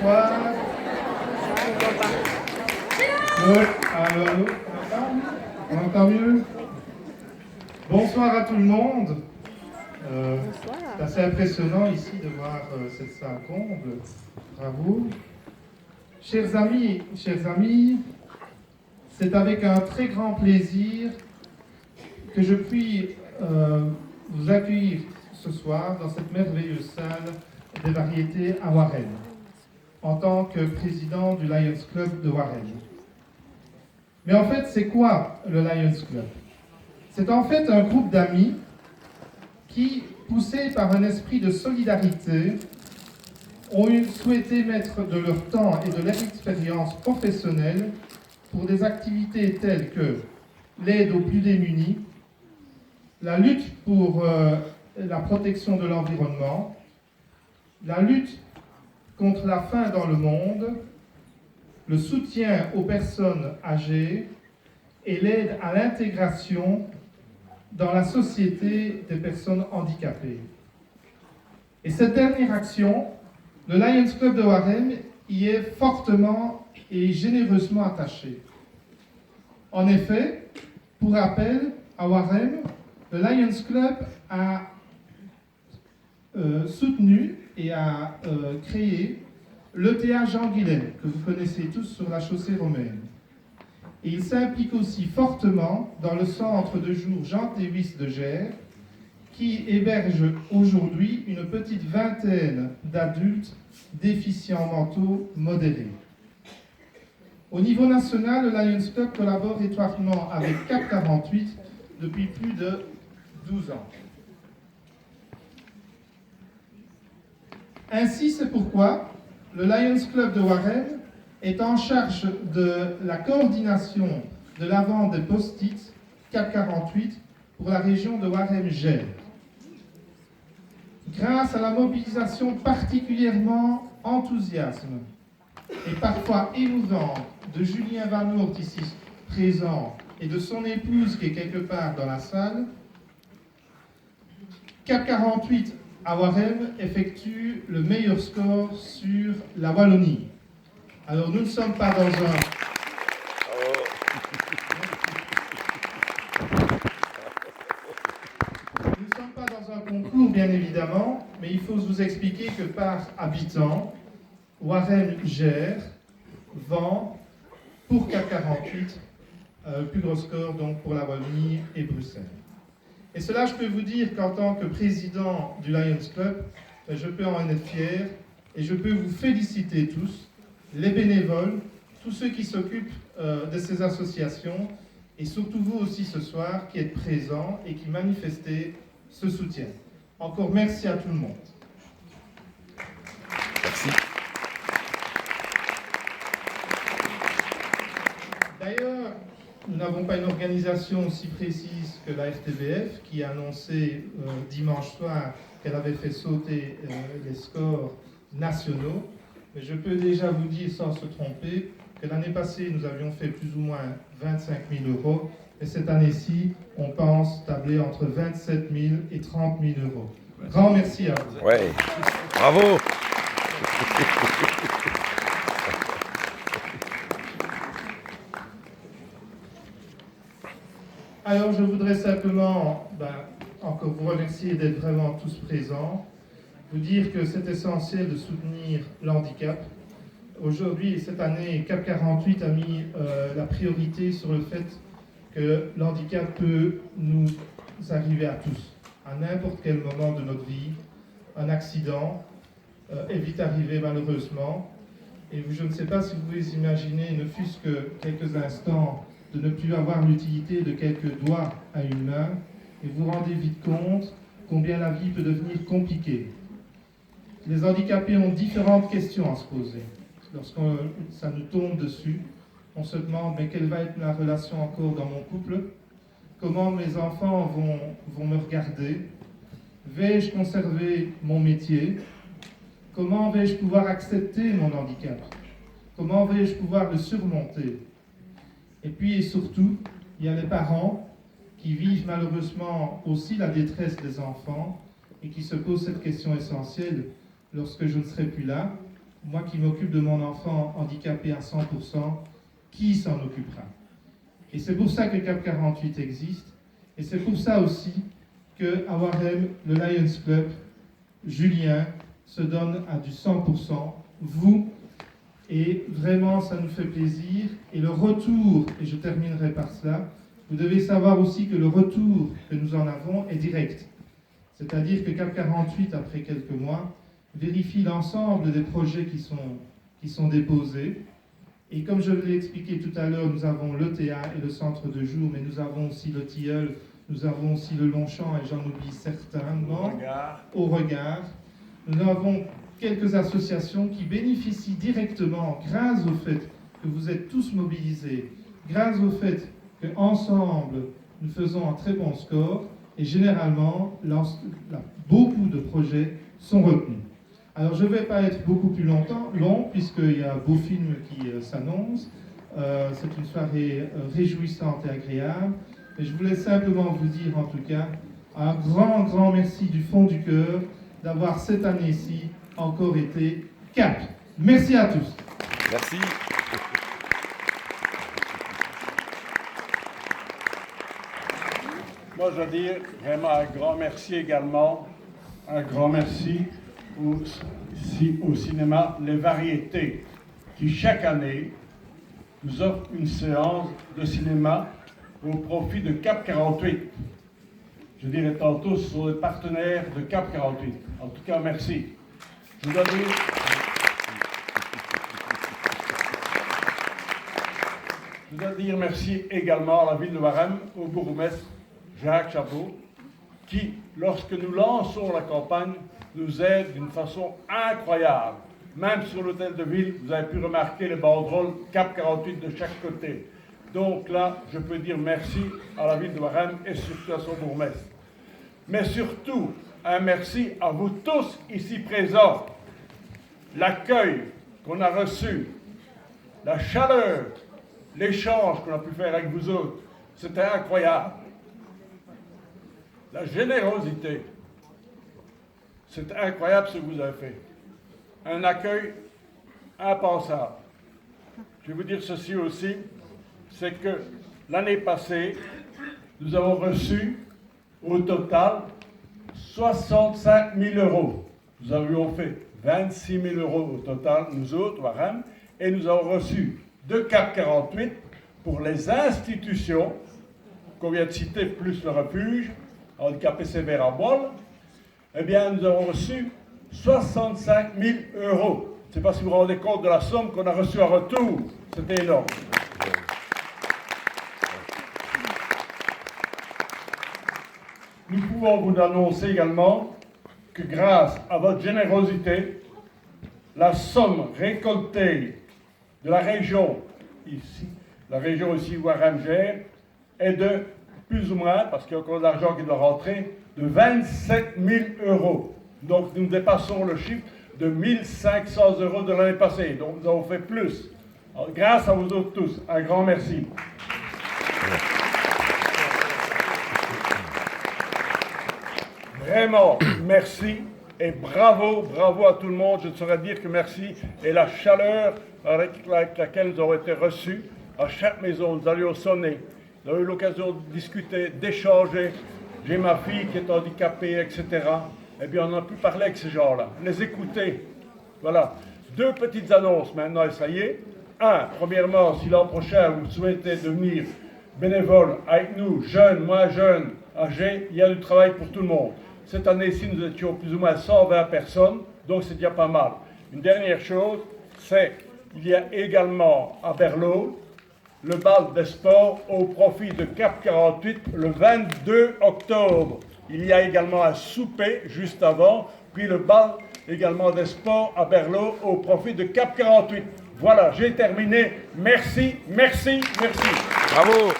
Bonsoir. Good. Allô, on entend mieux? Bonsoir à tout le monde. C'est assez impressionnant ici de voir cette salle comble. Bravo. Chers amis, c'est avec un très grand plaisir que je puis vous accueillir ce soir dans cette merveilleuse salle des variétés à Warren, en tant que président du Lions Club de Warren. Mais en fait, c'est quoi le Lions Club? C'est en fait un groupe d'amis qui, poussés par un esprit de solidarité, ont souhaité mettre de leur temps et de leur expérience professionnelle pour des activités telles que l'aide aux plus démunis, la lutte pour la protection de l'environnement, la lutte contre la faim dans le monde, le soutien aux personnes âgées et l'aide à l'intégration dans la société des personnes handicapées. Et cette dernière action, le Lions Club de Warren y est fortement et généreusement attaché. En effet, pour rappel, à Warren, le Lions Club a soutenu et a créé l'ETA Jean Guilaine, que vous connaissez tous sur la chaussée romaine. Et il s'implique aussi fortement dans le centre de jour Jean Thévis de Gers, qui héberge aujourd'hui une petite vingtaine d'adultes déficients mentaux modérés. Au niveau national, le Lions Club collabore étroitement avec CAP 48 depuis plus de 12 ans. Ainsi, c'est pourquoi le Lions Club de Warren est en charge de la coordination de la vente des post-it CAP 48 pour la région de Warren-Gers. Grâce à la mobilisation particulièrement enthousiaste et parfois émouvante de Julien Van Oort ici présent et de son épouse qui est quelque part dans la salle, CAP 48 à Warren effectue le meilleur score sur la Wallonie. Alors nous ne sommes pas dans un... Nous ne sommes pas dans un concours, bien évidemment, mais il faut vous expliquer que par habitant, Warren-Gers vend pour CAP 48 le plus gros score donc pour la Wallonie et Bruxelles. Et cela, je peux vous dire qu'en tant que président du Lions Club, je peux en être fier et je peux vous féliciter tous, les bénévoles, tous ceux qui s'occupent de ces associations et surtout vous aussi ce soir qui êtes présents et qui manifestez ce soutien. Encore merci à tout le monde. Merci. D'ailleurs, nous n'avons pas une organisation aussi précise que la RTBF qui a annoncé dimanche soir qu'elle avait fait sauter les scores nationaux. Mais je peux déjà vous dire sans se tromper que l'année passée, nous avions fait plus ou moins 25 000 euros. Et cette année-ci, on pense tabler entre 27 000 et 30 000 euros. Grand merci à vous. Ouais. Bravo. Alors, je voudrais simplement encore vous remercier d'être vraiment tous présents, vous dire que c'est essentiel de soutenir l'handicap. Aujourd'hui et cette année, CAP 48 a mis la priorité sur le fait que l'handicap peut nous arriver à tous, à n'importe quel moment de notre vie. Un accident est vite arrivé malheureusement. Et je ne sais pas si vous pouvez imaginer, ne fût-ce que quelques instants, de ne plus avoir l'utilité de quelques doigts à une main, et vous rendez vite compte combien la vie peut devenir compliquée. Les handicapés ont différentes questions à se poser. Lorsque ça nous tombe dessus, on se demande mais quelle va être la relation encore dans mon couple? Comment mes enfants vont me regarder? Vais-je conserver mon métier? Comment vais-je pouvoir accepter mon handicap? Comment vais-je pouvoir le surmonter? Et puis et surtout, il y a les parents qui vivent malheureusement aussi la détresse des enfants et qui se posent cette question essentielle: lorsque je ne serai plus là, moi qui m'occupe de mon enfant handicapé à 100%, qui s'en occupera? Et c'est pour ça que Cap 48 existe, et c'est pour ça aussi qu'à Warem, le Lions Club, Julien, se donne à du 100%, vous, et vraiment ça nous fait plaisir. Et le retour, et je terminerai par cela, vous devez savoir aussi que le retour que nous en avons est direct. C'est-à-dire que Cap 48, après quelques mois, vérifie l'ensemble des projets qui sont déposés. Et comme je l'ai expliqué tout à l'heure, nous avons l'ETA et le centre de jour, mais nous avons aussi le tilleul, nous avons aussi le Longchamp, et j'en oublie certainement, au regard. Nous avons quelques associations qui bénéficient directement, grâce au fait que vous êtes tous mobilisés, grâce au fait qu'ensemble, nous faisons un très bon score, et généralement, beaucoup de projets sont retenus. Alors, je ne vais pas être beaucoup plus long, puisqu'il y a un beau film qui s'annonce. C'est une soirée réjouissante et agréable. Et je voulais simplement vous dire, en tout cas, un grand, grand merci du fond du cœur d'avoir cette année-ci encore été CAP. Merci à tous. Merci. Moi, je veux dire vraiment un grand merci également, un grand merci au cinéma Les Variétés, qui chaque année nous offre une séance de cinéma au profit de Cap 48. Je dirais tantôt, ce sont des partenaires de Cap 48. En tout cas, merci. Je dois dire merci également à la ville de Warem, au bourgmestre Jacques Chabot, qui, lorsque nous lançons la campagne, nous aide d'une façon incroyable. Même sur l'hôtel de ville, vous avez pu remarquer les banderoles Cap 48 de chaque côté. Donc là, je peux dire merci à la ville de Warem et surtout à son bourgmestre. Mais surtout, un merci à vous tous ici présents. L'accueil qu'on a reçu, la chaleur, l'échange qu'on a pu faire avec vous autres, c'était incroyable. La générosité, c'est incroyable ce que vous avez fait. Un accueil impensable. Je vais vous dire ceci aussi, c'est que l'année passée, nous avons reçu au total 65 000 euros. Nous avions fait 26 000 euros au total, nous autres, Warem, et nous avons reçu de Cap 48 pour les institutions qu'on vient de citer, plus le refuge, handicapé sévère à Bolle, eh bien, nous avons reçu 65 000 euros. Je ne sais pas si vous vous rendez compte de la somme qu'on a reçue en retour. C'était énorme. Nous pouvons vous annoncer également que grâce à votre générosité, la somme récoltée de la région ici Warem gère, est de plus ou moins, parce qu'il y a encore de l'argent qui doit rentrer, de 27 000 euros. Donc nous dépassons le chiffre de 1 500 euros de l'année passée. Donc nous avons fait plus. Alors, grâce à vous autres tous, un grand merci. Vraiment, merci et bravo, bravo à tout le monde. Je ne saurais dire que merci. Et la chaleur avec laquelle nous avons été reçus à chaque maison, nous allions sonner. Nous avons eu l'occasion de discuter, d'échanger. J'ai ma fille qui est handicapée, etc. Eh bien, on a pu parler avec ces gens-là, les écouter. Voilà. 2 petites annonces maintenant, et ça y est. Premièrement, si l'an prochain vous souhaitez devenir bénévole avec nous, jeunes, moins jeunes, âgés, il y a du travail pour tout le monde. Cette année-ci, nous étions plus ou moins 120 personnes, donc c'est déjà pas mal. Une dernière chose, c'est qu'il y a également à Berlot le bal des sports au profit de Cap 48 le 22 octobre. Il y a également un souper juste avant, puis le bal également des sports à Berlot au profit de Cap 48. Voilà, j'ai terminé. Merci, merci, merci. Bravo.